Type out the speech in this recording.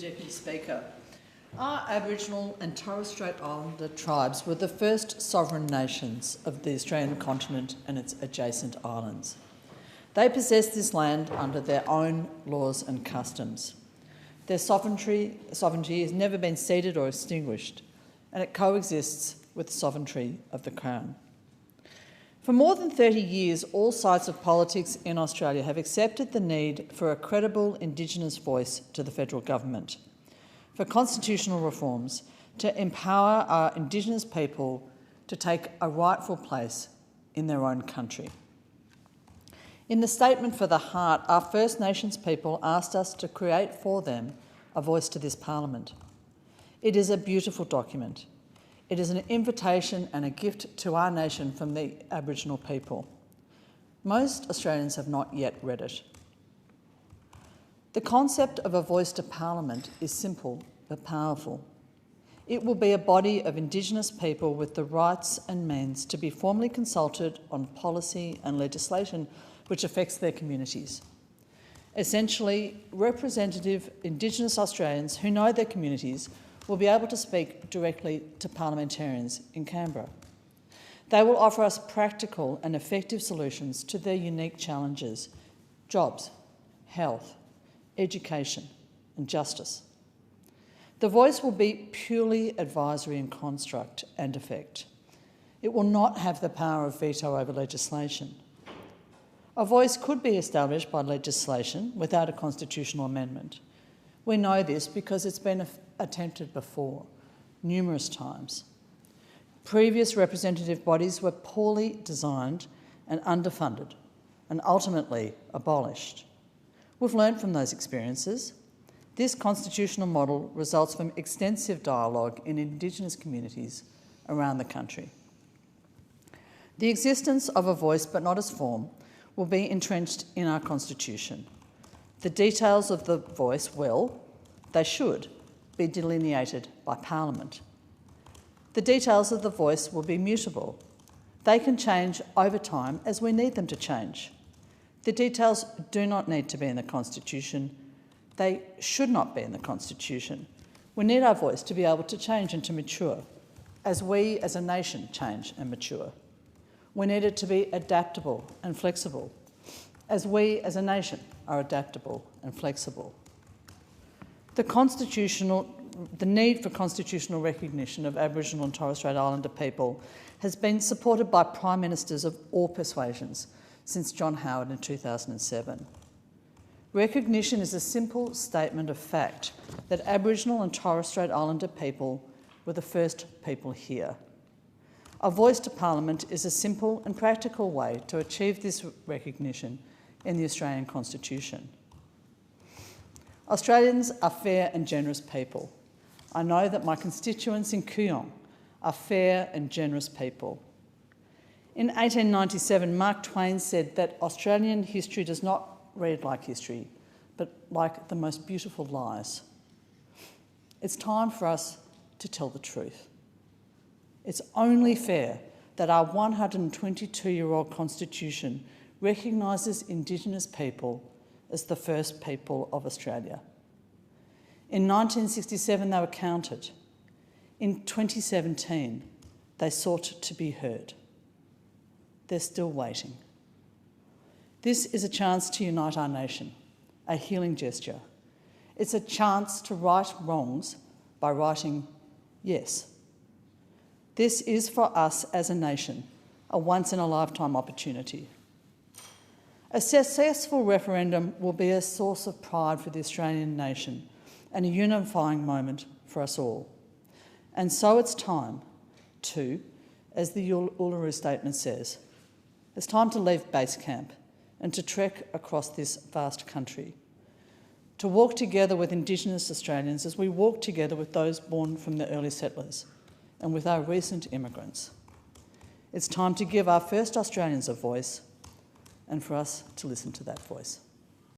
Deputy Speaker. Our Aboriginal and Torres Strait Islander tribes were the first sovereign nations of the Australian continent and its adjacent islands. They possessed this land under their own laws and customs. Their sovereignty has never been ceded or extinguished, and it coexists with the sovereignty of the Crown. For more than 30 years, all sides of politics in Australia have accepted the need for a credible Indigenous voice to the federal government, for constitutional reforms to empower our Indigenous people to take a rightful place in their own country. In the Statement for the Heart, our First Nations people asked us to create for them a voice to this Parliament. It is a beautiful document. It is an invitation and a gift to our nation from the Aboriginal people. Most Australians have not yet read it. The concept of a voice to Parliament is simple but powerful. It will be a body of Indigenous people with the rights and means to be formally consulted on policy and legislation which affects their communities. Essentially, representative Indigenous Australians who know their communities will be able to speak directly to parliamentarians in Canberra. They will offer us practical and effective solutions to their unique challenges: jobs, health, education and justice. The voice will be purely advisory in construct and effect. It will not have the power of veto over legislation. A voice could be established by legislation without a constitutional amendment. We know this because it's been attempted before, numerous times. Previous representative bodies were poorly designed and underfunded and ultimately abolished. We've learned from those experiences. This constitutional model results from extensive dialogue in Indigenous communities around the country. The existence of a voice, but not as form, will be entrenched in our Constitution. The details of the voice they should, be delineated by Parliament. The details of the voice will be mutable. They can change over time as we need them to change. The details do not need to be in the Constitution. They should not be in the Constitution. We need our voice to be able to change and to mature as we as a nation change and mature. We need it to be adaptable and flexible as we as a nation are adaptable and flexible. The need for constitutional recognition of Aboriginal and Torres Strait Islander people has been supported by Prime Ministers of all persuasions since John Howard in 2007. Recognition is a simple statement of fact that Aboriginal and Torres Strait Islander people were the first people here. A voice to Parliament is a simple and practical way to achieve this recognition in the Australian Constitution. Australians are fair and generous people. I know that my constituents in Kooyong are fair and generous people. In 1897, Mark Twain said that Australian history does not read like history, but like the most beautiful lies. It's time for us to tell the truth. It's only fair that our 122-year-old Constitution recognises Indigenous people as the first people of Australia. In 1967, they were counted. In 2017, they sought to be heard. They're still waiting. This is a chance to unite our nation, a healing gesture. It's a chance to right wrongs by writing yes. This is for us as a nation a once-in-a-lifetime opportunity. A successful referendum will be a source of pride for the Australian nation and a unifying moment for us all. And so it's time to, as the Uluru Statement says, it's time to leave base camp and to trek across this vast country, to walk together with Indigenous Australians as we walk together with those born from the early settlers and with our recent immigrants. It's time to give our first Australians a voice and for us to listen to that voice.